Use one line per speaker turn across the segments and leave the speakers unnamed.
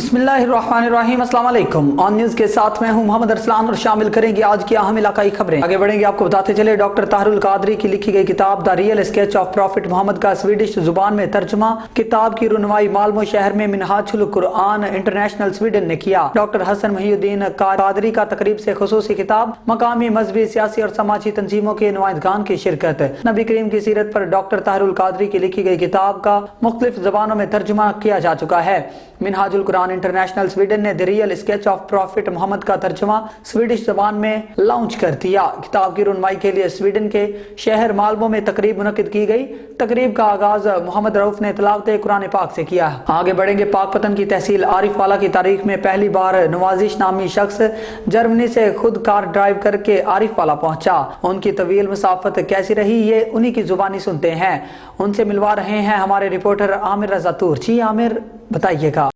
बिस्मिल्लाहिर्रहमानिर्रहीम, अस्सलाम वालेकुम। ऑन न्यूज़ के साथ मैं हूं मोहम्मद अरसलान और शामिल करेंगे आज की अहम इलाकाई खबरें। आगे बढ़ेंगे, आपको बताते चले डॉक्टर ताहरुल कादरी की लिखी गई किताब the real sketch of prophet Mohammad का स्वीडिश जुबान में तर्जुमा। किताब की रुनवाई मालमो शहर में मिनहाजुल कुरआन इंटरनेशनल स्वीडन ने किया। डॉक्टर हसन मुहीउद्दीन कादरी का तकरीब से खुसूसी किताब, मकामी मजहबी सियासी और समाजी तंजीमों के नुमाइंदगान की शिरकत। नबी करीम की सीरत पर डॉक्टर ताहरुल कादरी की लिखी गई किताब का मुख्तलिफ जबानों में तर्जुमा किया जा चुका है। मिनहाजुल कुरआन इंटरनेशनल स्वीडन ने the real sketch of prophet Mohammad का तर्जुमा स्वीडिश जबान में लॉन्च कर दिया। किताब की रुनमाई के लिए स्वीडन के शहर माल्मो में तकरीब मुनक्किद की गई। तकरीब का आगाज मोहम्मद रऊफ ने तिलावत कुरान पाक से किया। आगे बढ़ेंगे, पाकपतन की तहसील आरिफ वाला की तारीख में पहली बार नवाजिश नामी शख्स जर्मनी से खुद कार ड्राइव करके आरिफ वाला पहुंचा। उनकी तवील मुसाफत कैसी रही, ये उन्हीं की जुबानी सुनते हैं। उनसे मिलवा रहे हैं हमारे रिपोर्टर आमिर रजा तूर। जी आमिर, बताइएगा।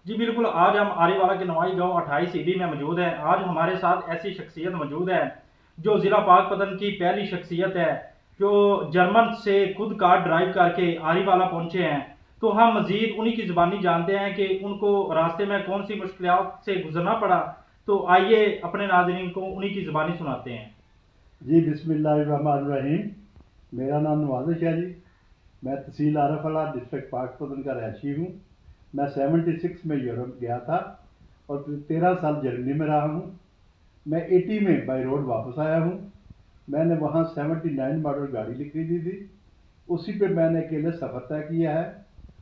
जी बिल्कुल, आज हम आरीवाला के नवाई गांव 28 ईडी में मौजूद हैं। आज हमारे साथ ऐसी शख्सियत मौजूद है जो ज़िला पाकपतन की पहली शख्सियत है जो जर्मन से खुद कार ड्राइव करके आरीवाला पहुंचे हैं। तो हम मज़ीद उन्हीं की ज़बानी जानते हैं कि उनको रास्ते में कौन सी मुश्किलात से गुजरना पड़ा। तो आइए अपने नाज़रीन को उन्हीं की ज़बानी सुनाते हैं।
जी बिस्मिल्लाहिर्रहमानिर्रहीम, मेरा नाम नवाजिश है जी। मैं तहसील आरिफ वाला डिस्ट्रिक्ट पाकपतन का रहायशी हूँ। मैं 76 में यूरोप गया था और 13 साल जर्मनी में रहा हूँ। मैं 80 में बाई रोड वापस आया हूँ। मैंने वहाँ 79 मॉडल गाड़ी खरीदी थी। उसी पे मैंने अकेले सफ़र तय किया है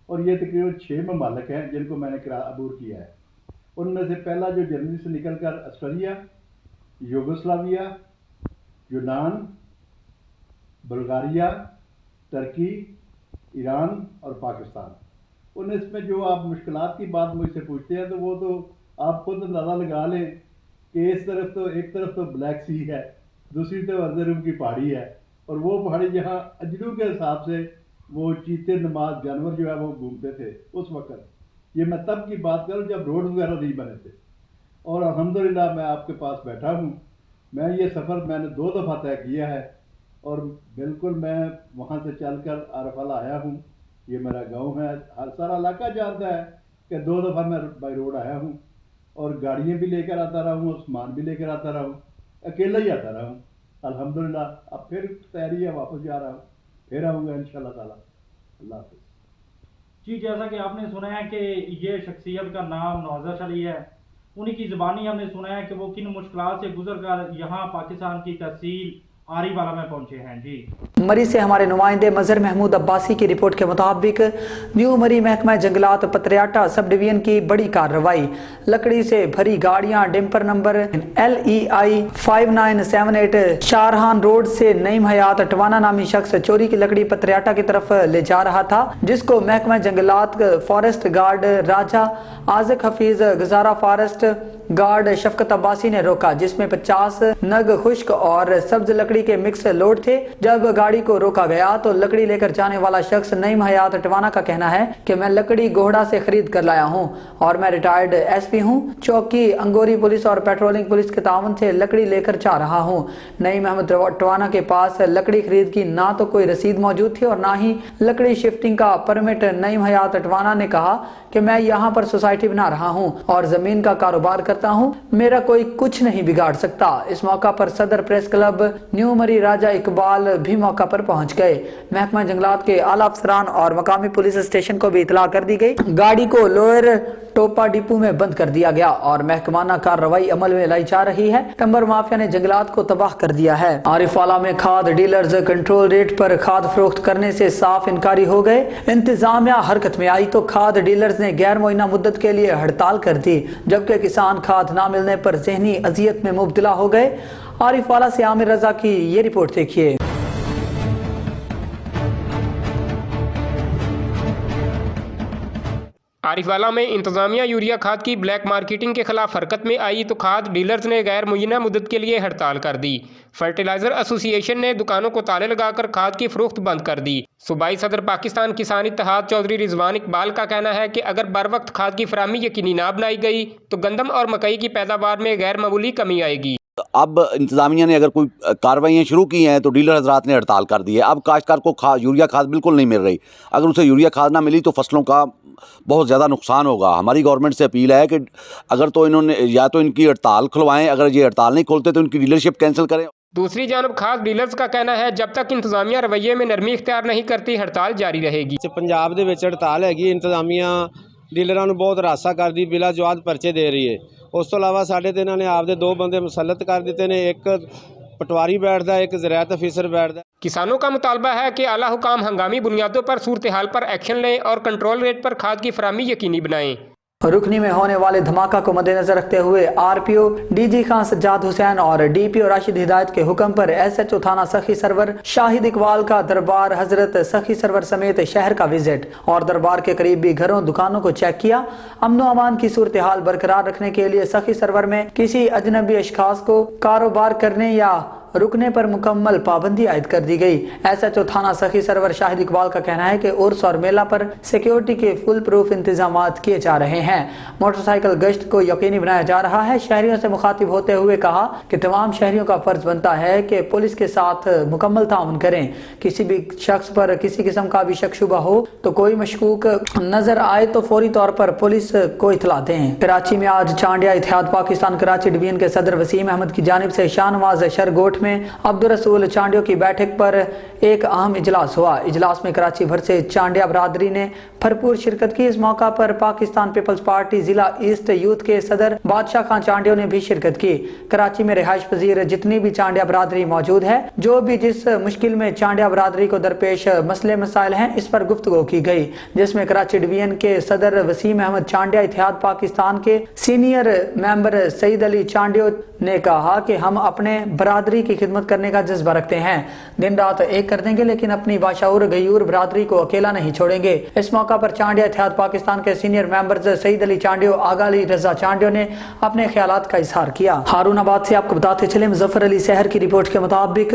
और ये तकरीबन 6 ममालिक हैं जिनको मैंने अबूर किया है। उनमें से पहला जो जर्मनी से निकल कर ऑस्ट्रेलिया, यूगोस्लाविया, यूनान, बुल्गारिया, टर्की, ईरान और पाकिस्तान। उन इसमें जो आप मुश्किलात की बात मुझसे पूछते हैं तो वो तो आप खुद अंदाज़ा लगा लें कि इस तरफ तो एक तरफ तो ब्लैक सी है, दूसरी तरफ अर्ज़रुम की पहाड़ी है और वो पहाड़ी जहाँ अजनू के हिसाब से वो चीते नमाज जानवर जो है वो घूमते थे उस वक़्त। ये मैं तब की बात करूँ जब रोड वगैरह नहीं बने थे। और अल्हम्दुलिल्लाह मैं आपके पास बैठा हूँ। मैं ये सफ़र मैंने 2 दफ़ा तय किया है और बिल्कुल मैं वहाँ से चल कर आरिफ वाला आया हूँ। ये मेरा गांव है, हर सारा इलाका जानता है कि 2 दफ़ा मैं बाई रोड आया हूँ और गाड़ियाँ भी लेकर आता रहा हूँ और सामान भी लेकर आता रहा हूँ, अकेला ही आता रहा हूँ। अल्हम्दुलिल्लाह अब फिर तैयारी है, वापस जा रहा हूँ, फिर आऊँगा इंशाल्लाह ताला। अल्लाह हाफ़िज़।
जी, जैसा कि आपने सुना है कि ये शख्सियत का नाम नवाज़िश अली है। उन्हीं की ज़बानी हमने सुना है कि वो किन मुश्किलात से गुजर कर यहाँ पाकिस्तान की तहसील आरीवाला में पहुंचे हैं। जी
मरी से हमारे नुमाइंदे मजहर महमूद अब्बासी की रिपोर्ट के मुताबिक न्यू मरी महकमा जंगलात पत्रियाटा सब डिवीजन की बड़ी कार्रवाई। लकड़ी से भरी गाड़ियां डिम्पर नंबर LEI 5978 शारहान रोड से नईम हयात टवाना नामी शख्स चोरी की लकड़ी पत्रियाटा की तरफ ले जा रहा था, जिसको महकमा जंगलात फॉरेस्ट गार्ड राजा आज़िक हफीज गुजारा फॉरेस्ट गार्ड शफकत अब्बासी ने रोका, जिसमें 50 नग खुश्क और सब्ज लकड़ी के मिक्स लोड थे। जब गाड़ी को रोका गया तो लकड़ी लेकर जाने वाला शख्स नईम हयात टवाना का कहना है कि मैं लकड़ी गोहड़ा से खरीद कर लाया हूं और मैं रिटायर्ड SP हूं। चौकी अंगोरी पुलिस और पेट्रोलिंग पुलिस के ताउन से लकड़ी लेकर जा रहा हूं। नईम अहमद टवाना के पास लकड़ी खरीद की ना तो कोई रसीद मौजूद थी और ना ही लकड़ी शिफ्टिंग का परमिट। नईम हयात टवाना ने कहा कि मैं यहाँ पर सोसाइटी बना रहा हूँ और जमीन का कारोबार करता हूँ, मेरा कोई कुछ नहीं बिगाड़ सकता। इस मौका पर सदर प्रेस क्लब न्यू मरी राजा इकबाल भी मौका पर पहुंच गए। महकमा जंगलात के आला अफसरान और मकामी पुलिस स्टेशन को भी इतला कर दी गई। गाड़ी को लोअर टोपा डिपो में बंद कर दिया गया और महकमाना कार्रवाई अमल में लाई जा रही है। टिम्बर माफिया ने जंगलात को तबाह कर दिया है। आरिफवाला में खाद डीलर्स कंट्रोल रेट पर खाद फरोख्त करने से साफ इनकारी हो गए। इंतजामिया हरकत में आई तो खाद डीलर्स ने गैर मुअय्यना मुद्दत के लिए हड़ताल कर दी, जबकि किसान खाद ना मिलने पर ज़हनी अजियत में मुब्तला हो गए। आरिफवाला से आमिर रजा की ये रिपोर्ट देखिए।
आरिफवाला में इंतजामिया यूरिया खाद की ब्लैक मार्केटिंग के खिलाफ हरकत में आई तो खाद डीलर्स ने गैर मुअय्यना मुद्दत के लिए हड़ताल कर दी। फर्टिलाइजर एसोसिएशन ने दुकानों को ताले लगाकर खाद की फरोख्त बंद कर दी। सूबाई सदर पाकिस्तान किसान इत्तेहाद चौधरी रिजवान इकबाल का कहना है कि अगर बर वक्त खाद की फराहमी यकीनी ना बनाई गई तो गंदम और मकई की पैदावार में गैर मामूली कमी आएगी।
اب انتظامیہ نے اگر کوئی کارروائیاں شروع کی ہیں تو ڈیلر حضرات نے ہڑتال کر دی ہے. اب کاشتکار کو یوریا کھاد بالکل نہیں مل رہی. اگر اسے یوریا کھاد نہ ملی تو فصلوں کا بہت زیادہ نقصان ہوگا. ہماری گورنمنٹ سے اپیل ہے کہ اگر تو انہوں نے یا تو ان کی ہڑتال کھلوائیں, اگر یہ ہڑتال نہیں کھولتے تو ان کی ڈیلرشپ کینسل کریں.
دوسری جانب کھاد ڈیلرز کا کہنا ہے جب تک انتظامیہ رویے میں نرمی اختیار نہیں کرتی ہڑتال جاری رہے گی.
ਪੰਜਾਬ ਦੇ ਵਿੱਚ ਹੜਤਾਲ ਹੈਗੀ, ਇੰਤਜ਼ਾਮੀਆਂ ਡੀਲਰਾਂ ਨੂੰ ਬਹੁਤ ਹਰਾਸਾ ਕਰਦੀ, ਬਿਲਾ ਜਵਾਬ ਪਰਚੇ ਦੇ ਰਹੀ ਹੈ. ਉਸ ਤੋਂ ਇਲਾਵਾ ਸਾਡੇ ਤੇ ਇਹਨਾਂ ਨੇ ਆਪਦੇ 2 ਬੰਦੇ ਮੁਸੱਲਤ ਕਰ ਦਿੱਤੇ ਨੇ, ਇੱਕ ਪਟਵਾਰੀ बैठता है, एक ज़राअत अफसर बैठता है.
किसानों का मुतालबा है कि आला हुकाम हंगामी बुनियादों पर सूरत हाल पर एक्शन लें और कंट्रोल रेट पर खाद की फराहमी यकीनी बनाएं.
रुकनी में होने वाले धमाका को मद्देनजर रखते हुए आरपीओ डीजी खान सज्जाद हुसैन और डीपीओ राशिद हिदायत के हुक्म पर एसएचओ थाना सखी सरवर शाहिद इकबाल का दरबार हजरत सखी सरवर समेत शहर का विजिट और दरबार के करीब भी घरों दुकानों को चेक किया. अमनो अमान की सूरत हाल बरकरार रखने के लिए सखी सरवर में किसी अजनबी अशखास को कारोबार करने या रुकने पर मुकम्मल पाबंदी आयद कर दी गई. एसएचओ थाना सखी सरवर शाहिद इकबाल का कहना है कि उर्स और मेला पर सिक्योरिटी के फुल प्रूफ इंतजाम किए जा रहे हैं. मोटरसाइकिल गश्त को यकीनी बनाया जा रहा है. शहरियों से मुखातिब होते हुए कहा कि तमाम शहरियों का फर्ज बनता है कि पुलिस के साथ मुकम्मल ताउन करें. किसी भी शख्स पर किसी किस्म का भी शक शुबा हो तो कोई मशकूक नजर आए तो फौरी तौर पर पुलिस को इतला दें. कराची में आज चांडिया इत्तेहाद पाकिस्तान कराची डिवीजन के सदर वसीम अहमद की जानिब से शाहनवाज शरगोट में अब्दुल रसूल चांडियों की बैठक पर एक अहम इजलास हुआ. इजलास में कराची भर से चांडिया बरादरी ने भरपूर शिरकत की. इस मौका पर पाकिस्तान पीपल्स पार्टी जिला ईस्ट यूथ के सदर बादशाह खान चांडियों ने भी शिरकत की. कराची में रिहाइश पजीर जितनी भी चांडिया बरादरी मौजूद है, जो भी जिस मुश्किल में चांडिया बरादरी को दरपेश मसले मसाइल हैं, इस पर गुफ्तगू की गई, जिसमें कराची डिवीजन के सदर वसीम अहमद चांडिया इत्तेहाद पाकिस्तान के सीनियर मेंबर सईद अली चांडियो ने कहा कि हम अपने बरादरी की खिदमत करने का जज्बा रखते हैं. दिन रात एक कर देंगे लेकिन अपनी बाशऊर गयूर बरादरी को अकेला नहीं छोड़ेंगे. इस मौका पर चांडिया इत्तेहाद पाकिस्तान के सीनियर मेंबर्स सईद अली चांडियो, आगा अली रजा चांडियो ने अपने ख्यालात का इजहार किया. हारूनाबाद से आपको बताते चले, मुजफ्फर अली सहर की रिपोर्ट के मुताबिक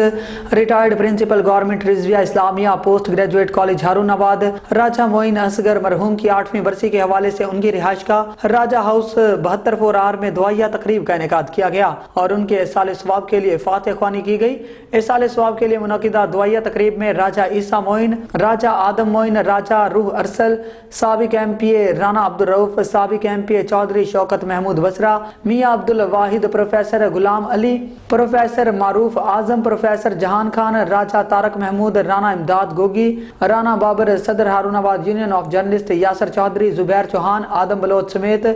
retired principal government Rizvia Islamia post graduate college Haroonabad Raja Moin Asghar मरहूम की 8वीं बरसी के हवाले से उनकी रिहाइश का राजा हाउस 72 4R में दुआया तकरीब का इनेकाद किया गया और उनके साल सवाब के लिए फातिह ख्वानी की गई. इस साल सवाब के लिए मुनक़िदा दुआया तकरीब में राजा ईसा मोइन, राजा आदम मोइन, राजा रूह अरसल, साबिक एमपीए राना अब्दुल रऊफ, साबिक एमपीए चौधरी शौकत महमूद बसरा, मियाँ अब्दुल वाहिद, प्रोफेसर गुलाम अली, प्रोफेसर मारूफ आजम, प्रोफेसर जहान खान, राजा तारक महमूद, राना इमदाद गोगी, राना बाबर, सदर Haroonabad union of journalist Yasir Chaudhry, Zubair Chauhan, Adam Baloch समेत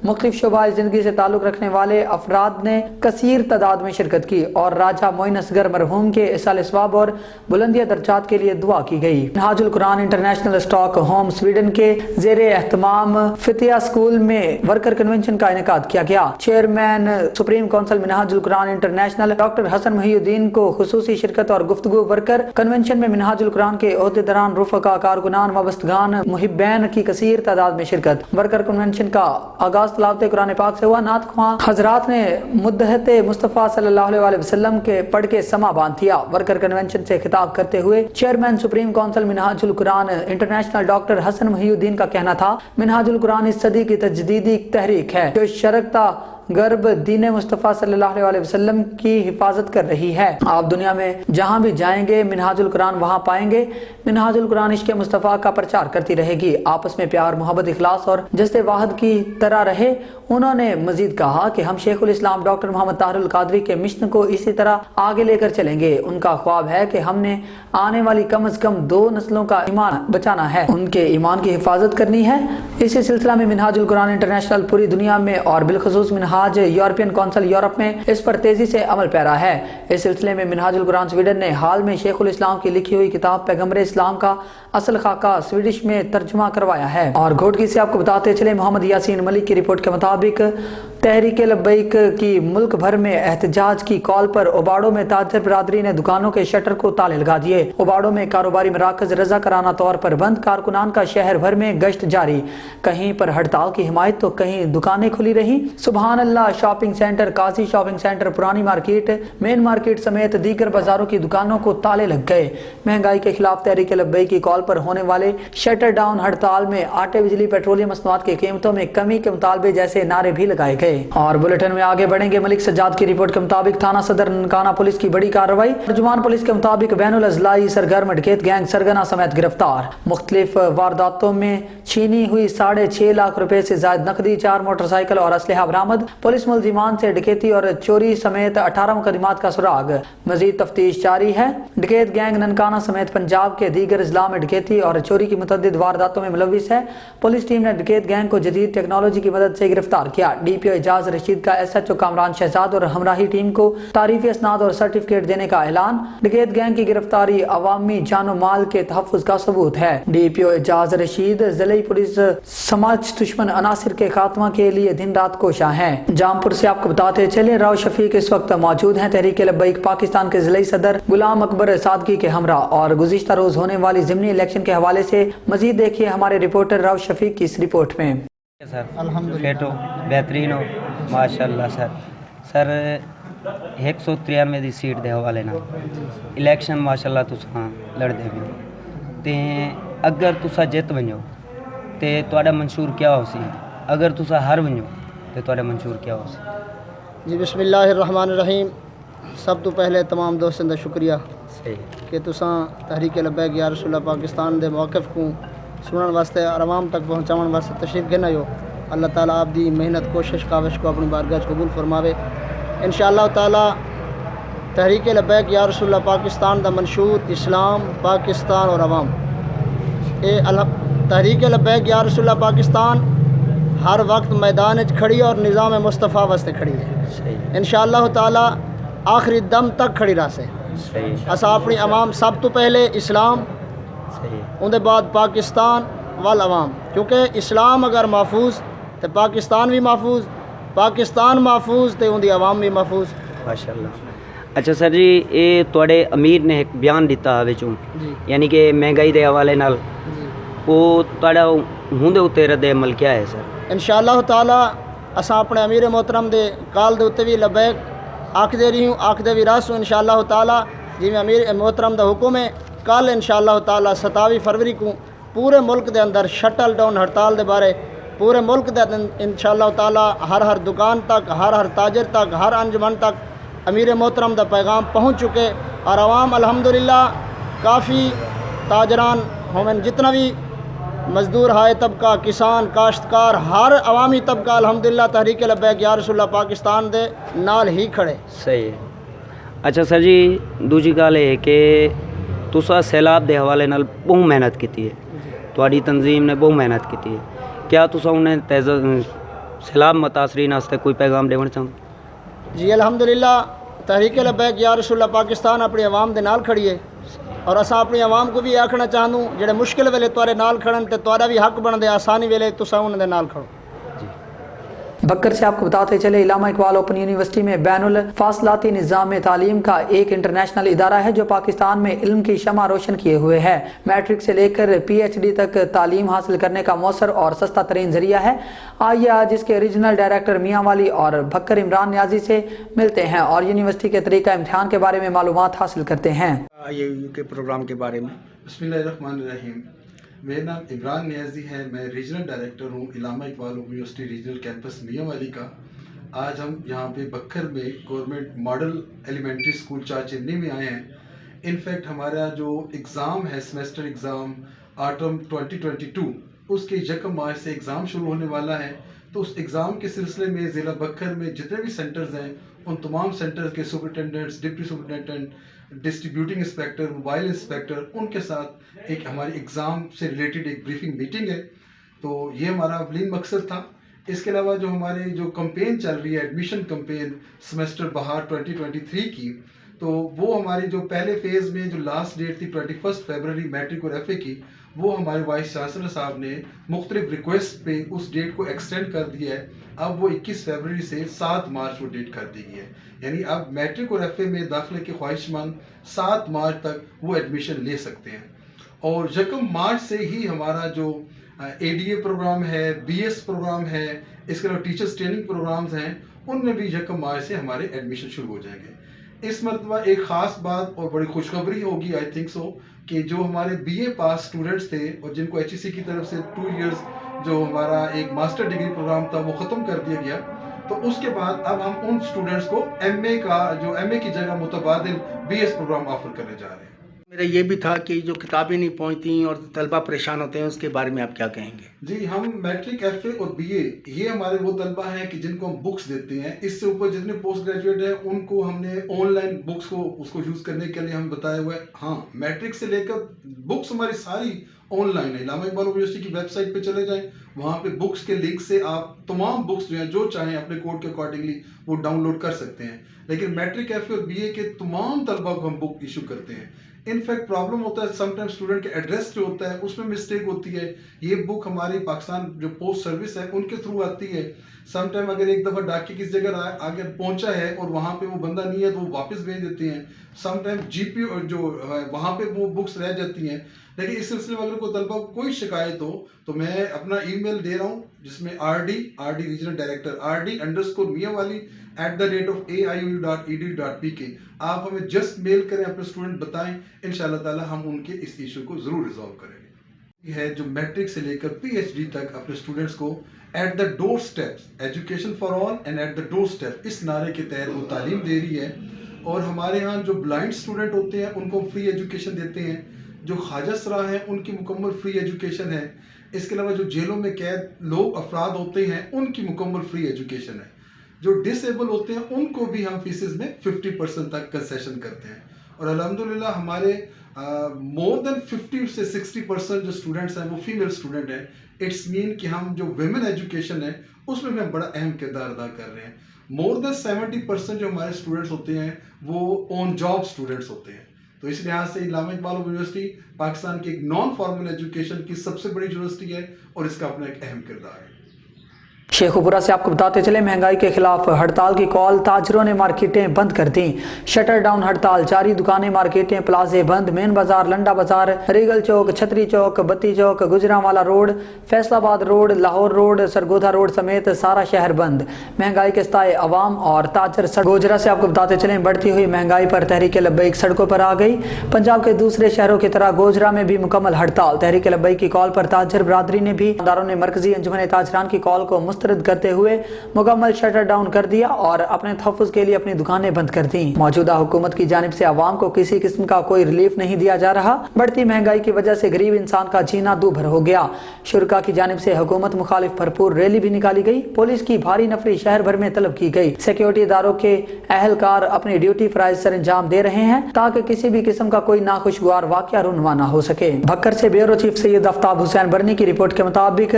मुख्तलिफ शोबाए जिंदगी से ताल्लुक़ रखने वाले अफराद ने कसीर तादाद में शिरकत की और राजा मोइन असगर मरहूम के इसाल सवाब और बुलंदिया दर्जात के लिए दुआ की गई. Minhajul Quran international Stockholm Sweden के ज़ेरे एहतमाम फितिया स्कूल में वर्कर कन्वेंशन का इनेकाद किया गया. Chairman supreme council Minhajul Quran international doctor Hassan Mohiuddin को खुसूसी शिरकत और गुफ्तगू. वर्कर कन्वेंशन में मिनहाजुल कुरान के ओहदेदारान, रुफ़का, कारकुनान, वबस्तगान, मुहिब्बैन की कसीर तादाद में शिरकत. वर्कर कन्वेंशन का आगाज तलावत कुरान पाक से हुआ. नात ख्वां हजरात ने मुद्दहत मुस्तफ़ा सल्लल्लाहु अलैहि वसल्लम के पढ़ के समा बांध दिया. वर्कर कन्वेंशन से खिताब करते हुए chairman supreme council Minhajul Quran international doctor Hassan Mohiuddin का कहना था, मिनहाजुल कुरान इस सदी की तजदीदी तहरीक है जो शरकता गर्ब दीन मुस्तफ़ा सल्लल्लाहु अलैहि वसल्लम की हिफाजत कर रही है. आप दुनिया में जहाँ भी जाएंगे मिनहाजुल कुरान वहाँ पाएंगे. मिनहाजुल कुरान इश्क़ मुस्तफ़ा का प्रचार करती रहेगी. आपस में प्यार, मोहब्बत, इखलास और जज़्बे वाहिद की तरह रहे. उन्होंने मजीद कहा कि हम शेखुल इस्लाम डॉक्टर मोहम्मद ताहिरुल कादरी के मिशन को इसी तरह आगे लेकर चलेंगे. उनका ख्वाब है कि हमने आने वाली कम अज कम 2 नस्लों का ईमान बचाना है, उनके ईमान की हिफाजत करनी है. इसी सिलसिला में मिनहाजुल कुरान इंटरनेशनल पूरी दुनिया में और बिलखुसूस मिनहाज यूरोपियन काउंसिल यूरोप में इस पर तेजी से अमल पैरा है. इस सिलसिले में मिनहाजुल कुरान स्वीडन ने हाल में शेखुल इस्लाम की लिखी हुई किताब पैगंबर इस्लाम का असल खाका स्वीडिश में तर्जुमा करवाया है. और घोटकी से आपको बताते चले, मोहम्मद यासीन मलिक की रिपोर्ट के मुताबिक तहरीक लब्बैक की मुल्क भर में एहतजाज की कॉल पर ओबाड़ो में ताजर बरादरी ने दुकानों के शटर को ताले लगा दिए. ओबाड़ो में कारोबारी मराकज रजाकाराना तौर पर बंद. कारकुनान का शहर भर में गश्त जारी. कहीं पर हड़ताल की हिमायत तो कहीं दुकानें खुली रही. सुबहान अल्लाह शॉपिंग सेंटर, काजी शॉपिंग सेंटर, पुरानी मार्केट, मेन मार्केट समेत दीगर बाजारों की दुकानों को ताले लग गए. महंगाई के खिलाफ तहरीक लब्बैक की कॉल पर होने वाले शटर डाउन हड़ताल में आटे, बिजली, पेट्रोलियम मसनूआत की कीमतों में कमी के मुतालबे जैसे नारे भी लगाए गए. से। और बुलेटिन में आगे बढ़ेंगे। मलिक सज्जाद की रिपोर्ट के मुताबिक थाना सदर ननकाना पुलिस की बड़ी कार्रवाई। जुमान पुलिस के मुताबिक बैनुल अजलाई सरगर्म डकैत गैंग सरगना समेत गिरफ्तार। मुख्तलिफ वारदातों में छीनी हुई 6.5 लाख रुपए से ज्यादा नकदी, 4 मोटरसाइकिल और असलहा बरामद। पुलिस मुलजिमान से डकैती और चोरी समेत 18 मुकदमात का सुराग। मजीद तफ्तीश जारी है। डकैत गैंग ननकाना समेत पंजाब के दीगर अजला में डकैती और चोरी की मुतअद्दिद वारदातों में मुलविस है। पुलिस टीम ने डकैत गैंग को जदीद टेक्नोलॉजी की मदद से गिरफ्तार किया। डीपीओ एजाज रशीद का SHO कामरान शहजाद और हमराही टीम को तारीफी असनाद और सर्टिफिकेट देने का ऐलान। डकैत गैंग की गिरफ्तारी अवामी जानो माल के तहफ़्फ़ुज़ का सबूत है। डीपीओ एजाज रशीद जिले पुलिस समाज दुश्मन अनासिर के खात्मा के लिए दिन रात कोशा है। जामपुर से आपको बताते चले, राव शफीक इस वक्त मौजूद हैं तहरीक लब्बैक पाकिस्तान के जिले सदर गुलाम अकबर सादगी के हमरा। और गुज़िश्ता रोज होने वाली ज़िमनी इलेक्शन के हवाले से मजीद देखिए हमारे रिपोर्टर राव शफीक की इस रिपोर्ट में।
सर अल्हम्दुलिल्लाह बेहतरीन हो माशाल्लाह सर 193 दी सीट दे हवाले ना इलेक्शन माशाल्लाह तुसां लड़दे पे ते अगर तुसा जित वञो ते तुहाडा मंशूर क्या होसी, अगर तुसा हार वञो ते तुहाडा मंशूर क्या होसी।
जी बिस्मिल्लाहिर्रहमानिर्रहीम। सब तो पहले तमाम दोस्तों का शुक्रिया
सही
कि तुसां तहरीक लब्बैक या रसूल पाकिस्तान दे मौक़िफ़ को सुनने वास्ते और आवाम तक पहुँचाने वास्ते तशरीफ़ गिना हो। अल्लाह ताला आप दी मेहनत कोशिश काविश को अपनी बारगाह कबूल फरमावे इंशाअल्लाह ताला। तहरीक लब्बैक या रसूल पाकिस्तान दा मंशूर इस्लाम, पाकिस्तान और आवाम। तहरीक लब्बैक या रसूल पाकिस्तान हर वक्त मैदान खड़ी और निज़ाम मुस्तफ़ा वास्ते खड़ी है। इंशाअल्लाह ताला आखिरी दम तक खड़ी रह से। असा अपनी आवाम सब तो पहले इस्लाम, उनके बाद पाकिस्तान वाल आवाम, क्योंकि इस्लाम अगर महफूज तो पाकिस्तान भी महफूज, पाकिस्तान महफूज तो उनकी आवाम भी महफूज
माशाल्लाह। अच्छा सर जी, ये तुहाडे अमीर ने एक बयान दिता विचों यानी कि महंगाई के हवाले नाल वो तुहाडा हुंदे उत्ते रद्द अमल क्या है सर?
इंशाअल्लाह ताला असा अपने अमीर मोहतरम दे काल दे उत्ते भी लब्बैक आखदे रही हूँ, आखदे भी रस हूँ इंशाअल्लाह ताला। जिवें अमीर मोहतरम दा हुक्म है, कल इंशाअल्लाह ताला 27 फरवरी को पूरे मुल्क के अंदर शटल डाउन हड़ताल के बारे पूरे मुल्क के इंशाअल्लाह ताला हर दुकान तक, हर ताजर तक, हर अंजमन तक अमीर मोहतरम का पैगाम पहुँच चुके। और आवाम अल्हम्दुलिल्लाह काफ़ी ताजरान होवन, जितना भी मजदूर हाय तबका, किसान, काश्तकार, हर अवामी तबका अल्हम्दुलिल्लाह तहरीक लब्बैक या रसूल पाकिस्तान दे नाल ही खड़े।
सही है। अच्छा सर जी, दूजी गल है कि तुसा सैलाब के हवाले नाल बहुत मेहनत की है, तुहाडी तंजीम ने बहुत मेहनत की है, क्या तुसा उन्हें सैलाब मुतासरीन वास्ते कोई पैगाम देना चाहते?
जी अल्हम्दुलिल्लाह तहरीक लब्बैक या रसूल पाकिस्तान अपनी आवाम दे नाल खड़ी है। और असा अपनी आवाम को भी आखना चाहूँ जेडे मुश्किल वेले तुहाडे नाल खड़न ते तुहाडा भी हक बनदे, आसानी वेले तुसा उन्हां दे नाल खड़ो।
बक्कर से आपको बताते चले, इलामा इकबाल ओपन यूनिवर्सिटी में बैनुल फासलाती निज़ाम तालीम का एक इंटरनेशनल इदारा है जो पाकिस्तान में इल्म की शमा रोशन किए हुए है। मैट्रिक से लेकर PhD तक तालीम हासिल करने का मौसर और सस्ता तरीन जरिया है। आइए आज इसके रीजनल डायरेक्टर मियाँ वाली और भक्कर इमरान न्याजी से मिलते हैं और यूनिवर्सिटी के तरीका इम्तिहान के बारे में मालूमात हासिल करते हैं।
IAU के प्रोग्राम के बारे में।
बिस्मिल्लाहिर्रहमानिर्रहीम। मेरा नाम इमरान नियाज़ी है, मैं रीजनल डायरेक्टर हूँ इलामा इकबाल यूनिवर्सिटी रीजनल कैंपस मियाँ वाली का। आज हम यहाँ पे बक्खर में गवर्नमेंट मॉडल एलिमेंट्री स्कूल चाचिन्नी में आए हैं। इनफैक्ट हमारा जो एग्ज़ाम है, सेमेस्टर एग्ज़ाम ऑटम 2022, उसके 1 मार्च से एग्ज़ाम शुरू होने वाला है। तो उस एग्ज़ाम के सिलसिले में ज़िला बक्खर में जितने भी सेंटर्स हैं उन तमाम सेंटर्स के superintendents, deputy superintendent, distributing inspector, mobile inspector, उनके साथ एक हमारी एग्ज़ाम से रिलेटेड एक ब्रीफिंग मीटिंग है। तो ये हमारा अवलीन मकसद था। इसके अलावा जो हमारे जो कंपेन चल रही है, एडमिशन कंपेन सेमेस्टर बहार 2023 की, तो वो हमारी जो पहले फेज़ में जो लास्ट डेट थी 21 फरवरी मैट्रिक और FA की, वो हमारे वाइस चांसलर साहब ने मुख्तलिफ रिक्वेस्ट पे उस डेट को एक्सटेंड कर दिया है। अब वो 21 फरवरी से 7 मार्च वो डेट कर दी गई है। यानी अब मैट्रिक और FA में दाखिले के ख्वाहिशमंद 7 मार्च तक वो एडमिशन ले सकते हैं। और 1 मार्च से ही हमारा जो ADA प्रोग्राम है, BS प्रोग्राम है, इसके अलावा टीचर्स ट्रेनिंग प्रोग्राम्स हैं, उनमें भी 1 मार्च से हमारे एडमिशन शुरू हो जाएंगे। इस मरतबा एक ख़ास बात और बड़ी खुशखबरी होगी, आई थिंक सो, कि जो हमारे BA पास स्टूडेंट्स थे और जिनको HEC की तरफ से 2 इयर्स
जो हमारा एक मास्टर डिग्री प्रोग्राम था वो ख़त्म कर दिया गया। तो उसके बाद अब हम उन स्टूडेंट्स को एमए की जगह मुतबादिल बीएस प्रोग्राम ऑफर करने जा रहे हैं।
मेरा ये भी था कि जो किताबें नहीं पहुंचती और तलबा परेशान होते हैं, उसके बारे में आप क्या कहेंगे?
जी, हम मैट्रिक, एफए और बीए ये हमारे वो तलबा हैं कि जिनको हम बुक्स देते हैं। इससे ऊपर जितने पोस्ट ग्रेजुएट हैं उनको हमने ऑनलाइन बुक्स को उसको यूज़ करने के लिए हम बताया हुआ है। हाँ, मैट्रिक से लेकर बुक्स हमारी सारी ऑनलाइन है। इलामा इकबाल यूनिवर्सिटी की वेबसाइट पे चले जाएं, वहाँ पे बुक्स के लिंक से आप तमाम बुक्स जो हैं जो चाहें अपने कोड के अकॉर्डिंगली वो डाउनलोड कर सकते हैं। लेकिन मैट्रिक, एफए और बीए के तमाम तलबा को हम बुक इशू करते हैं। इनफैक्ट प्रॉब्लम होता है समटाइम स्टूडेंट के एड्रेस जो होता है उसमें मिस्टेक होती है। ये बुक हमारी पाकिस्तान जो पोस्ट सर्विस है उनके थ्रू आती है। समटाइम अगर एक दफ़ा डाकिया किसी जगह आगे पहुंचा है और वहाँ पे वो बंदा नहीं है तो वो वापस भेज देते हैं। समटाइम जीपी जो है वहाँ पे वो बुक्स रह जाती हैं। लेकिन इस सिलसिले में अगर कोई तलबा को कोई शिकायत हो तो मैं अपना ईमेल दे रहा हूँ जिसमें RD रीजनल डायरेक्टर RD_miawali@aiu.edu.pk आप हमें जस्ट मेल करें, अपने स्टूडेंट बताएं, इंशाल्लाह ताला हम उनके इस इशू को ज़रूर रिजॉल्व करेंगे। ये है जो मैट्रिक से लेकर PhD तक अपने स्टूडेंट्स को at the door steps education for all and at the door step इस नारे के तहत वो तालीम दे रही है। और हमारे यहाँ जो ब्लाइंड स्टूडेंट होते हैं उनको फ्री एजुकेशन देते हैं। जो ख्वाजा सरा हैं उनकी मुकम्मल फ्री एजुकेशन है। इसके अलावा जो जेलों में कैद लोग अफराद होते हैं उनकी मुकम्मल फ्री एजुकेशन है। जो डिसेबल होते हैं उनको भी हम फीसेस में 50% तक कंसेशन करते हैं। और अल्हम्दुलिल्लाह हमारे मोर देन 50 से 60% जो स्टूडेंट्स हैं वो फीमेल स्टूडेंट हैं। इट्स मीन कि हम जो विमेन एजुकेशन है उसमें भी हम बड़ा अहम किरदार अदा कर रहे हैं। मोर देन 70% जो हमारे स्टूडेंट्स होते हैं वो ऑन जॉब स्टूडेंट्स होते हैं। तो इस लिहाज से इलामा इकबाल यूनिवर्सिटी पाकिस्तान की एक नॉन फॉर्मल एजुकेशन की सबसे बड़ी यूनिवर्सिटी है और इसका अपना एक अहम किरदार है।
शेखुपुरा से आपको बताते चले, महंगाई के खिलाफ हड़ताल की कॉल, ताजरों ने मार्केटें बंद कर दी। शटर डाउन हड़ताल जारी, दुकानें, मार्केटें, प्लाजे बंद। मेन बाजार, लंडा बाजार, रीगल चौक, छतरी चौक, बत्ती चौक, Gujranwala road, Faisalabad road, Lahore road, Sargodha road समेत सारा शहर बंद। महंगाई के सताए अवाम और ताजर। गोजरा से आपको बताते चले, बढ़ती हुई महंगाई पर तहरीक लब्बैक सड़कों पर आ गई। पंजाब के दूसरे शहरों की तरह गोजरा में भी मुकम्मल हड़ताल। तहरीक लब्बैक की कॉल पर ताजर बरादरी ने भी दुकानदारों ने मरकजी अंजुमन ताजरान की कॉल को मुस्तरद करते हुए मुकम्मल शटर डाउन कर दिया और अपने तहफ़्फ़ुज़ के लिए अपनी दुकानें बंद कर दी। मौजूदा हुकूमत की जानिब से आवाम को किसी किस्म का कोई रिलीफ नहीं दिया जा रहा। बढ़ती महंगाई की वजह से गरीब इंसान का जीना दूभर हो गया। शुरका की जानिब से हुकूमत मुखालिफ भरपूर रैली भी निकाली गई। पुलिस की भारी नफरी शहर भर में तलब की गई। सिक्योरिटी इदारों के अहलकार अपनी ड्यूटी फराइज सर अंजाम दे रहे हैं ताकि किसी भी किस्म का कोई नाखुशगवार वाक़या रुनवा न हो सके। भक्कर से ब्यूरो चीफ सैयद आफ्ताब हुसैन बरनी की रिपोर्ट के मुताबिक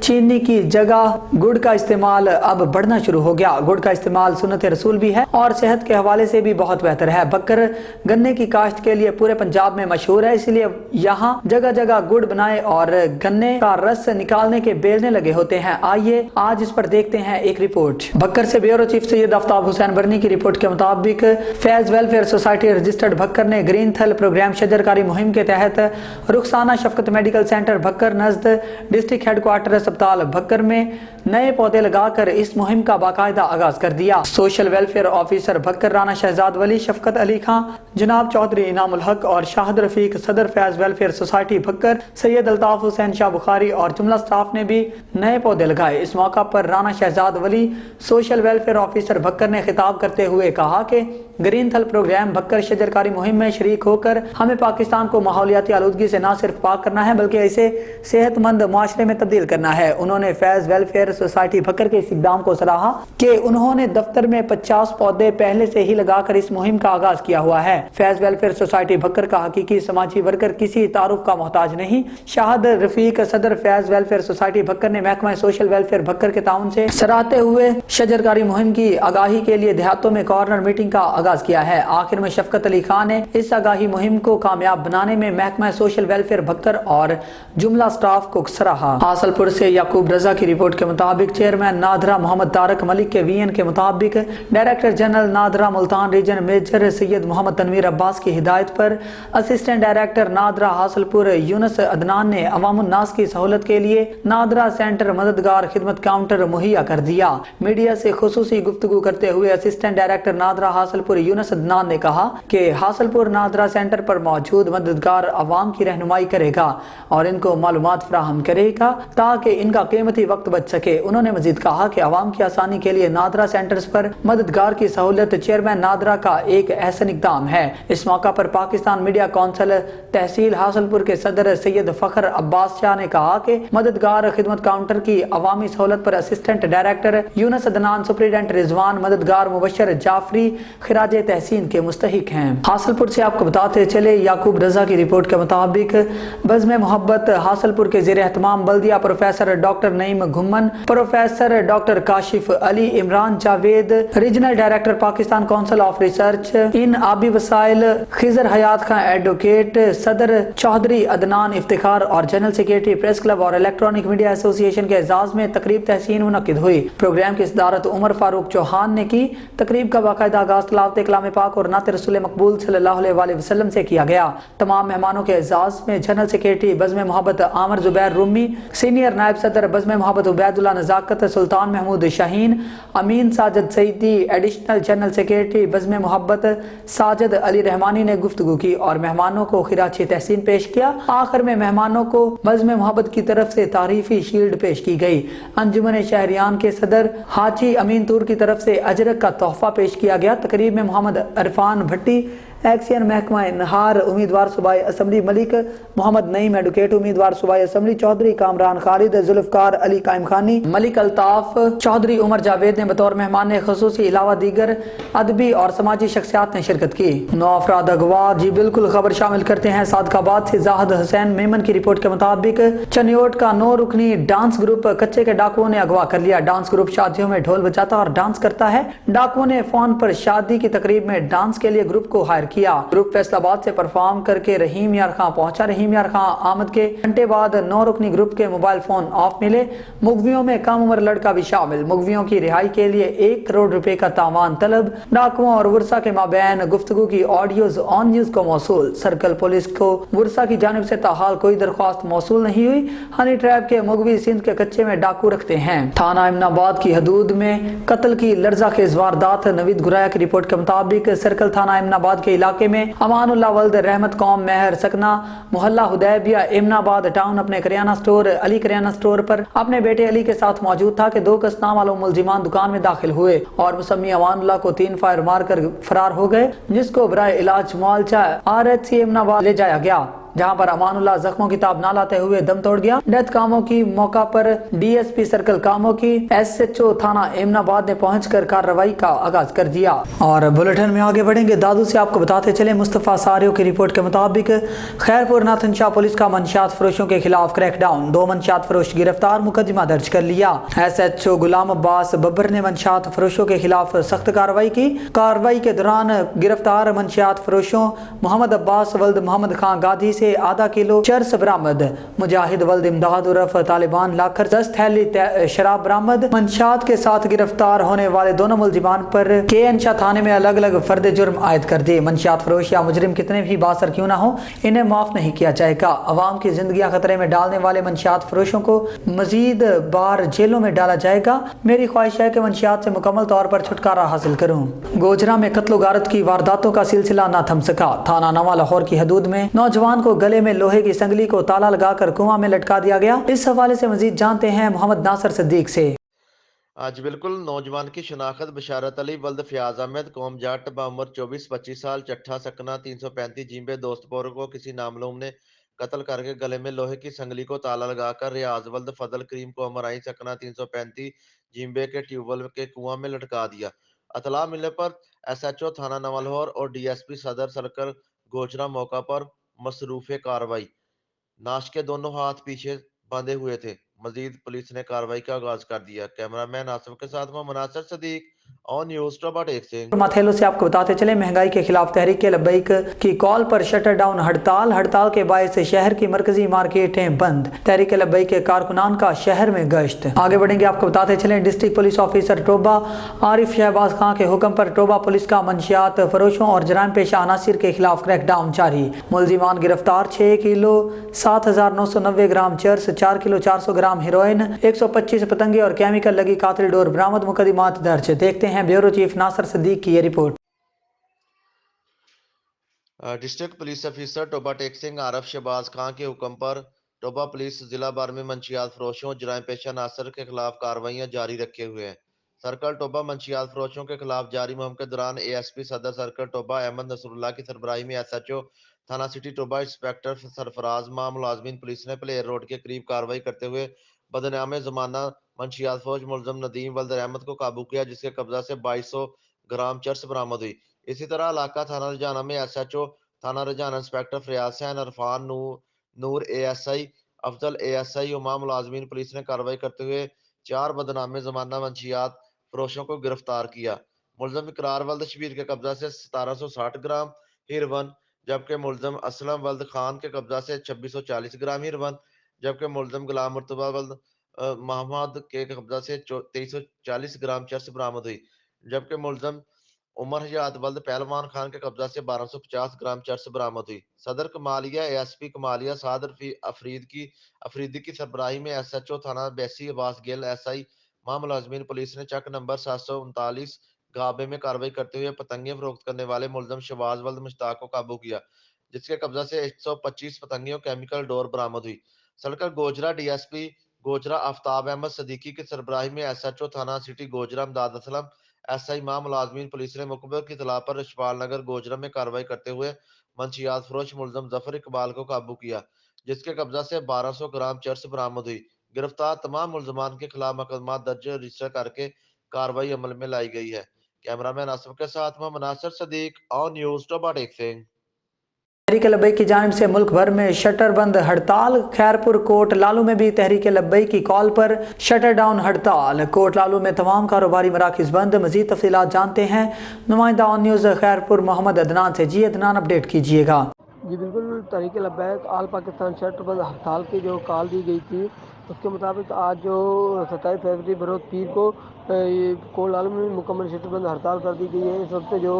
चीनी की जगह गुड़ का इस्तेमाल अब बढ़ना शुरू हो गया। गुड़ का इस्तेमाल सुन्नत रसूल भी है और सेहत के हवाले से भी बहुत बेहतर है। बक्कर गन्ने की काश्त के लिए पूरे पंजाब में मशहूर है, इसलिए यहाँ जगह जगह गुड़ बनाए और गन्ने का रस निकालने के बेलने लगे होते हैं। आइए आज इस पर देखते हैं एक रिपोर्ट। भक्कर से ब्यूरो चीफ सैयद आफ्ताब हुसैन बरनी की रिपोर्ट के मुताबिक Faiz welfare society registered Bhakkar ने ग्रीन थल प्रोग्राम शजरकारी मुहिम के तहत रुखसाना शफकत medical centre Bhakkar Najd district headquarter अस्पताल भक्कर में नए पौधे लगाकर इस मुहिम का बाकायदा आगाज कर दिया। Social welfare officer Bhakkar Rana Shahzad वली, शफकत अली खां, जनाब चौधरी इनामुल हक और शाहिद रफीक, सदर फैज वेलफेयर सोसाइटी भक्कर सैयद अल्ताफ हुसैन शाह बुखारी और जुमला स्टाफ ने भी नए पौधे लगाए। इस मौका पर राना शहजाद वली, सोशल वेलफेयर ऑफिसर भक्कर ने खिताब करते हुए कहा कि ग्रीन थल प्रोग्राम भक्कर शजरकारी मुहिम में शरीक होकर हमें पाकिस्तान को माहौलियाती आलूदगी से न सिर्फ पाक करना है बल्कि इसे सेहतमंद मुआशरे में तब्दील करना है। उन्होंने फैज वेलफेयर सोसाइटी भक्कर के इस इक़दाम को सराहा कि उन्होंने दफ्तर में 50 पौधे पहले से ही लगाकर इस मुहिम का आगाज किया हुआ है। फैज वेलफेयर सोसाइटी भक्कर का हकीकी समाजी वर्कर किसी तारुफ का मोहताज नहीं। शाहिद रफीक, सदर फैज वेलफेयर सोसाइटी भक्कर ने महकमा सोशल वेलफेयर भक्कर के ताउन से सराहते हुए शजरकारी मुहिम की आगाही के लिए देहातों में कॉर्नर मीटिंग का आगाज किया है। आखिर में शफकत अली खान ने इस आगाही मुहिम को कामयाब बनाने में महकमा सोशल वेलफेयर भक्कर और जुमला स्टाफ को सराहा। हासलपुर से याकूब रजा की रिपोर्ट के मुताबिक मुताबिक चेयरमैन नादरा मोहम्मद तारक मलिक के वीएन के मुताबिक director general NADRA Multan region major Syed Mohammad Tanveer Abbas की हिदायत पर असिस्टेंट डायरेक्टर नादरा हासलपुर यूनुस अदनान ने अवामुन्नास की सहूलत के लिए नादरा सेंटर मददगार खिदमत काउंटर मुहैया कर दिया। मीडिया से खुसूसी गुफ्तगू करते हुए असिस्टेंट डायरेक्टर नादरा हासलपुर यूनुस अदनान ने कहा कि हासलपुर नादरा सेंटर पर मौजूद मददगार अवाम की रहनुमाई करेगा और इनको मालूमात फराहम करेगा ताकि इनका कीमती वक्त बच सके। उन्होंने मजीद कहा कि अवाम की आसानी के लिए नादरा सेंटर्स पर मददगार की सहूलत चेयरमैन नादरा का एक अहसन इक़दाम है। इस मौका पर पाकिस्तान मीडिया कौंसिल तहसील हासलपुर के सदर सैयद फखर अब्बास शाह ने कहा कि मददगार खिदमत काउंटर की अवामी सहूलत पर assistant director Yunus Adnan, superintendent Rizwan, मददगार मुबशर जाफरी खिराज तहसीन के मुस्तहिक हैं। हासलपुर से आपको बताते चले याकूब रजा की रिपोर्ट के मुताबिक बज़्म मोहब्बत हासलपुर के ज़ेर एहतमाम बल्दिया professor doctor Naeem Ghumman, professor doctor Kashif Ali, Imran Javed, regional director Pakistan council of research in आबी वसाइल, खिजर हयात खां एडवोकेट, सदर चौधरी अदनान इफ्तिखार और जनरल सेक्रेटरी प्रेस क्लब और इलेक्ट्रॉनिक मीडिया एसोसिएशन के एजाज में तकरीब तहसीन मुनक्किद हुई। प्रोग्राम की सदारत उमर फारूक चौहान ने की। तकरीब का बाकायदा आगाज तिलावत कलाम पाक और नात रसूल मकबूल सल्लल्लाहु अलैहि वसल्लम से किया गया। तमाम मेहमानों के एजाज में जनरल सेक्रेटरी बज़्म मोहब्बत आमर जुबैर रूमी, सीनियर नायब सदर बज़्म मोहब्बत Ubaidullah Nazakat Sultan Mahmood Shaheen, Amin Sajid Saeedi, additional general secretary बज़्म मोहब्बत साजिद अली रहमानी ने गुफ्तगू की और मेहमानों को खिराची तहसीन पेश किया। आखिर में मेहमानों को बज़्म मोहब्बत की तरफ से तारीफी शील्ड पेश की गई। अंजुमन शहरियान के सदर हाजी अमीन तूर की तरफ से अजरक का तोहफा पेश किया गया। तकरीब में मोहम्मद अरफान भट्टी, एक्सियन महकमा नहार उम्मीदवार सूबाई असम्बली, मलिक मोहम्मद नईम एडवोकेट उम्मीदवार सूबाई असम्बली, चौधरी कामरान खालिद, जुल्फकार अली कायम खानी, मलिक अल्ताफ चौधरी, उमर जावेद ने बतौर मेहमान खुसूसी अलावा दीगर अदबी और समाजी शख्सियात ने शिरकत की। 9 अफराद अगवा। जी बिल्कुल, खबर शामिल करते हैं सादकाबाद से जाहिद हुसैन मेमन की रिपोर्ट के मुताबिक चनियोट का 9 रुकनी डांस ग्रुप कच्चे के डाकुओं ने अगवा कर लिया। डांस ग्रुप शादियों में ढोल बजाता और डांस करता है। डाकुओं ने फोन पर शादी की तकरीब में डांस के लिए ग्रुप को हायर किया। ग्रुप फैसलाबाद से परफॉर्म करके रहीम यार खां पहुंचा। रहीम यार खां आमद के घंटे बाद 9 रुकनी ग्रुप के मोबाइल फोन ऑफ मिले। मुगवियों में कम उम्र लड़का भी शामिल। मुगवियों की रिहाई के लिए 1 करोड़ रुपए का तावान तलब। डाकुओं और वर्षा के माबैन गुफ्तगू की ऑडियोज ऑन न्यूज को मौसूल। सर्कल पुलिस को वर्षा की जानिब से ताहाल कोई दरख्वास्त मौसूल नहीं हुई। हनी ट्रैप के मुगवी सिंध के कच्चे में डाकू रखते हैं। थाना इमनाबाद की हदूद में कत्ल की लर्जाखेज वारदात। नवीद गुराया की रिपोर्ट के मुताबिक सर्कल थाना इमनाबाद के इलाके में अमानुल्लाह वल्द रहमत कौम मेहर सकना मोहल्ला हुदैबिया इमनाबाद टाउन अपने करियाना स्टोर अली करियाना स्टोर पर अपने बेटे अली के साथ मौजूद था कि 2 कस्नाम वालों मुलजिमान दुकान में दाखिल हुए और मुसम्मी अमानुल्लाह को 3 फायर मारकर फरार हो गए, जिसको बराए इलाज मुआलजा RHC इमनाबाद ले जाया गया, जहां पर अमानुल्लाह जख्मों की ताब ना लाते हुए दम तोड़ गया। डेथ कामों की मौका पर DSP सर्कल कामों की SHO थाना इमनाबाद ने पहुंचकर कार्रवाई का आगाज कर दिया। और बुलेटिन में आगे बढ़ेंगे। दादू से आपको बताते चले मुस्तफ़ा सारियों की रिपोर्ट के मुताबिक खैरपुर नाथन शाह पुलिस का मंशियात फरोशों के खिलाफ क्रैकडाउन। 2 मंशियात फरोश गिरफ्तार, मुकदमा दर्ज कर लिया। SHO गुलाम अब्बास बब्बर ने मंशियात फरोशों के खिलाफ सख्त कार्रवाई की। कार्रवाई के दौरान गिरफ्तार मंशियात फरोशों मोहम्मद अब्बास वल्द मोहम्मद खां गादी से आधा किलो चर्स बरामद। मुजाहिद वल्द इमदाद उर्फ तालिबान लाकर 10 थैली शराब बरामद। मंशात के साथ गिरफ्तार होने वाले दोनों मुलजिमान पर KN शाह थाने में अलग अलग फर्द जुर्म आयद कर दिए। मंशियात फरोश या मुजरिम कितने भी बासर क्यों ना हो, इन्हें माफ नहीं किया जाएगा। अवाम की जिंदगियां खतरे में डालने वाले मंशियात फरोशों को मजीद बार जेलों में डाला जाएगा। मेरी ख्वाहिश है कि मंशियात से मुकम्मल तौर पर छुटकारा हासिल करूं। गोजरा में कत्ल गारत की वारदातों का सिलसिला न थम सका। थाना नवा लाहौर की हदूद में नौजवान को गले में लोहे की संगली को ताला लगाकर कुआं में लटका दिया गया। इस हवाले से मजीद जानते हैं मोहम्मद नासिर सिद्दीक से।
आज बिल्कुल नौजवान की शनाख्त बशारत अली वल्द फयाज अहमद कौम जाट बाउमर 24-25 साल चट्ठा सकना 335 जिम्बे दोस्तपुर को किसी नामलूम ने कत्ल करके गले में लोहे की संगली को ताला लगाकर रियाज वल्द फजल करीम को अमराई सकना 335 जिम्बे के ट्यूबवेल के कुआं में लटका दिया। अतला मिलने पर SHO थाना नवा लाहौर और DSP सदर सर्कल गोचरा मौका पर मसरूफ कार्रवाई। नाश के दोनों हाथ पीछे बांधे हुए थे। मजीद पुलिस ने कार्रवाई का आगाज कर दिया। कैमरामैन आसिफ के साथ मैं मुनासिर सदीक, और न्यूज टॉप टेक सिंह।
माथेलो से आपको बताते चले, महंगाई के खिलाफ तहरीक लब्बैक की कॉल पर शटर डाउन हड़ताल के बायस शहर की मरकजी मार्केटें बंद। तहरीक लब्बैक के कारकुनान का शहर में गश्त। आगे बढ़ेंगे, आपको बताते चले, district police officer Toba Arif Shahbaz Khan के हुक्म पर टोबा पुलिस का मंशियात फरोशों और जराइम पेशा अनासिर के खिलाफ क्रैकडाउन जारी। मुलजिमान गिरफ्तार। 6 किलो 7,990 ग्राम चर्स, 4 किलो 400 ग्राम हेरोइन, 125 पतंगे और केमिकल लगी कातिल डोर बरामद। मुकदमात दर्ज। देखते हैं ब्यूरो चीफ नासिर सिद्दीक की ये report.
District police officer Toba Tek Singh Arif Shahbaz Khan के हुक्म पर टोबा पुलिस जिला भर में मंशियात फरोशों जराइम पेशा नासिर के खिलाफ कार्रवाइयां जारी रखे हुए हैं। सर्कल टोबा मंशियात फरोशों के खिलाफ जारी मुहिम के दौरान ASP सदर सर्कल टोबा अहमद नसरुल्लाह की सरबराही में SHO थाना सिटी टोबा इंस्पेक्टर सरफराज मां मुलाजमीन पुलिस ने प्लेयर रोड के करीब कार्रवाई करते हुए बदनाम जमाना मंशियात फौज मुलजम नदीम वल्द रहमत को काबू किया, जिसके कब्जा से 2200 ग्राम चर्स बरामद हुई। इसी तरह इलाका थाना रजाना में SHO थाना Rajana inspector Faryad Hussain, Irfan Noor ASI Afzal ASI उमा मुलाजमीन पुलिस ने कार्रवाई करते हुए 4 बदनाम जमाना मंशियात फरोशों को गिरफ्तार किया। मुलजम इकरार वल्द शबीर के कब्जा से 1760 ग्राम हीरोइन, जबकि मुलजम असलम वल्द खान के कब्जा से 2640 ग्राम हीरोइन, जबकि मुलजम गुलाम मुर्तबा वल्द मोहम्मद के कब्जा से 2340 ग्राम चर्स बरामद हुई, जबकि मुलजम उमर हयात वल्द पहलवान खान के कब्जा से 1250 ग्राम चर्स बरामद हुई। सदर कमालिया ASP कमालिया साद अफरीदी की सरबराही में SHO थाना बैसी अब्बास गिल SI मां मुलाजमीन पुलिस ने चक नंबर 739 गाबे में कार्रवाई करते हुए पतंगे फरोख्त करने वाले मुलजम शहबाज वल्द मुश्ताक को काबू किया, जिसके कब्जा से 125 पतंगे और केमिकल डोर बरामद हुई। सर्कल गोजरा DSP गोजरा आफ्ताब अहमद सदीकी की सरबराही में SHO थाना सिटी गोजरा अमदाद असलम SI मां मुलाजमीन पुलिस ने मुकब्बर की इतला पर रशपाल नगर गोजरा में कार्रवाई करते हुए मंशियात फरोश मुलजम जफर इकबाल को काबू किया, जिसके कब्जा से 1200 ग्राम चर्स बरामद हुई। गिरफ्तार तमाम मुलजमान के खिलाफ मुकदमा दर्ज रजिस्टर करके कार्रवाई अमल में लाई गई है। कैमरामैन आसिफ के साथ मोहम्मद नासिर सदीक और न्यूज टोबा टेक सिंह।
तहरीक लब्बैक की जानिब से मुल्क भर में शटर बंद हड़ताल। खैरपुर कोट लालू में भी तहरीक लब्बैक की कॉल पर शटर डाउन हड़ताल। कोट लालू में तमाम कारोबारी मराकज़ बंद। मज़ीद तफसीलात जानते हैं नुमाइंदा ऑन न्यूज़ खैरपुर मोहम्मद अदनान से। जी अदनान, अपडेट कीजिएगा।
जी बिल्कुल, तहरीक लब्बैक आल पाकिस्तान शटर बंद हड़ताल की जो कॉल दी गई थी, उसके मुताबिक आज जो 27 फरवरी बरोज़ पीर को कोट लालू में मुकम्मल शटर बंद हड़ताल कर दी गई है। इस वक्त जो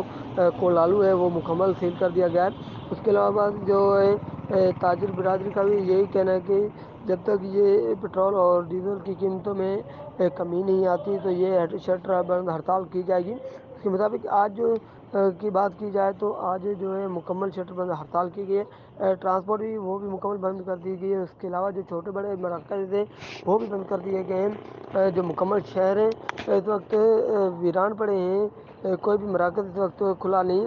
कोट लालू है वो मुकम्मल सील कर दिया गया है। उसके अलावा जो है ताजिर बिरादरी का भी यही कहना है कि जब तक ये पेट्रोल और डीजल की कीमतों में कमी नहीं आती तो ये शटर बंद हड़ताल की जाएगी। उसके मुताबिक आज की बात की जाए तो आज जो है मुकम्मल शटर बंद हड़ताल की गई है। ट्रांसपोर्ट भी वो भी मुकम्मल बंद कर दी गई है। उसके अलावा जो छोटे बड़े मराकज़ थे वो भी बंद कर दिए गए हैं। जो मुकम्मल शहर हैं इस वक्त वीरान पड़े हैं। कोई भी मराकज़ इस वक्त खुला नहीं,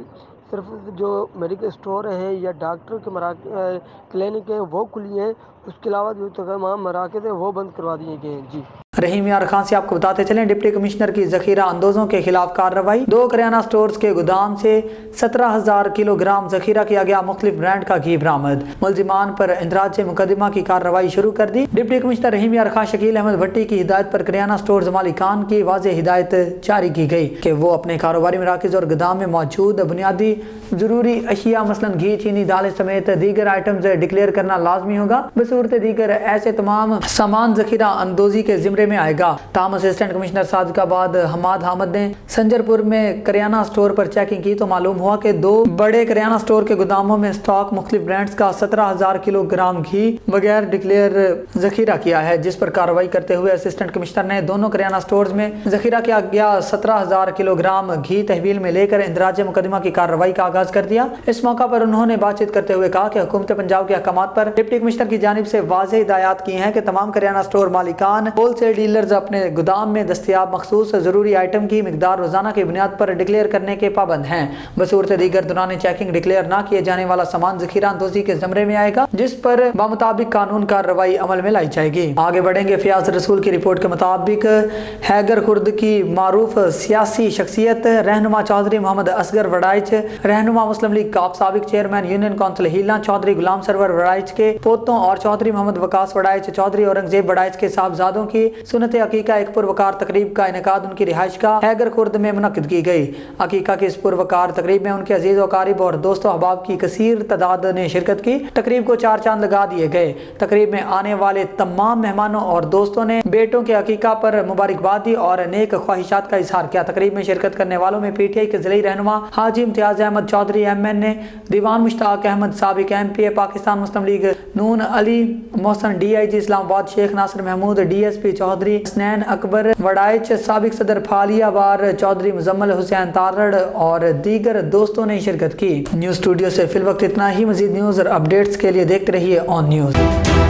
सिर्फ जो मेडिकल स्टोर हैं या डॉक्टर के क्लिनिक हैं वो खुली हैं। उसके अलावा जो तमाम मराकज़ हैं वो बंद करवा दिए गए हैं। जी
रहीम यार खान से आपको बताते चलें, डिप्टी कमिश्नर की जखीरा अंदोजों के खिलाफ कार्रवाई। 2 करियाना स्टोर्स के गोदाम से 17,000 किलोग्राम जखीरा किया गया मुख्तलिफ ब्रांड का घी बरामद। मुलजिमान पर इंदराज मुकदमा की कार्रवाई शुरू कर दी। डिप्टी कमिश्नर रहीम यार खान शकील अहमद भट्टी की हिदायत पर करियाना स्टोर्स मालिकान की वाज़ेह हिदायत जारी की गई कि वो अपने कारोबारी मराकज़ और गोदाम में मौजूद बुनियादी ज़रूरी अशिया मसलन घी, चीनी, दालें समेत दीगर आइटम्स डिक्लेयर करना लाजमी होगा। बसूरत दीगर ऐसे तमाम सामान जखीरा अंदोजी के जिम्मे में आएगा। ताम असिस्टेंट कमिश्नर सादिकाबाद हमाद हामद ने संजरपुर में करियाना स्टोर पर चेकिंग की तो मालूम हुआ कि 2 बड़े करियाना स्टोर के गोदामों में स्टॉक मुख्तलिफ ब्रांड्स का 17,000 किलोग्राम घी बगैर डिक्लेयर जखीरा किया है, जिस पर कार्रवाई करते हुए असिस्टेंट कमिश्नर ने दोनों करियाना स्टोर्स में जखीरा किया गया 17,000 किलोग्राम घी तहवील में लेकर इंदराज मुकदमा की कार्रवाई का आगाज कर दिया। इस मौका पर उन्होंने बातचीत करते हुए कहा कि हुकूमत पंजाब के अहकामात पर डिप्टी कमिश्नर की जानिब से वाज़ेह हिदायत की हैं कि तमाम करियाना स्टोर मालिकान होलसेल डीलर्स अपने गोदाम में दस्तयाब मखसूस ज़रूरी आइटम की मिकदार रोजाना की बुनियाद पर डिक्लेयर करने के पाबंद हैं। बसूरत दीगर दौरान चेकिंग डिक्लेयर न किए जाने वाला सामान जखीरा अंदोजी के ज़मरे में आएगा, जिस पर बामुताबिक कानून कार्रवाई अमल में लाई जाएगी। आगे बढ़ेंगे। फयाज रसूल की रिपोर्ट के मुताबिक हैगर खुर्द की मारूफ सियासी शख्सियत रहनुमा चौधरी मोहम्मद असगर वड़ाइच, रहनुमा मुस्लिम लीग काफ, साबिक चेयरमैन यूनियन काउंसिल हीला चौधरी गुलाम सरवर वड़ाइच के पोतों और चौधरी मोहम्मद वकास वड़ाइच, चौधरी औरंगजेब वड़ाइच के साहबजादों की सुन्नत अकीका एक पुरवकार तकरीब का इनेकाद उनकी रिहाइश का हैगर खुर्द में मुनक्किद की गई। अकीका की इस पुरवकार तकरीब में उनके अजीज व कारिब और दोस्तों अहबाब की कसीर तादाद ने शिरकत की। तकरीब को 4 चांद लगा दिए गए। तकरीब में आने वाले तमाम मेहमानों और दोस्तों ने बेटों के अकीका पर मुबारकबाद दी और नेक ख्वाहिशात का इजहार किया। तकरीब में शिरकत करने वालों में PTI के ज़िली रहनुमा हाजी इम्तियाज अहमद चौधरी MNA, दीवान मुश्ताक अहमद साबिक MPA पाकिस्तान मुस्लिम लीग नून, अली मोहसन DIG इस्लामाबाद, शेख नासिर महमूद DSP चौधरी, हसनैन अकबर वड़ाइच, साबिक सदर फालियाबार चौधरी मुजम्मल हुसैन तारड़ और दीगर दोस्तों ने शिरकत की। न्यूज़ स्टूडियो से फिल वक्त इतना ही। मजीद न्यूज़ और अपडेट्स के लिए देखते रहिए ऑन न्यूज़।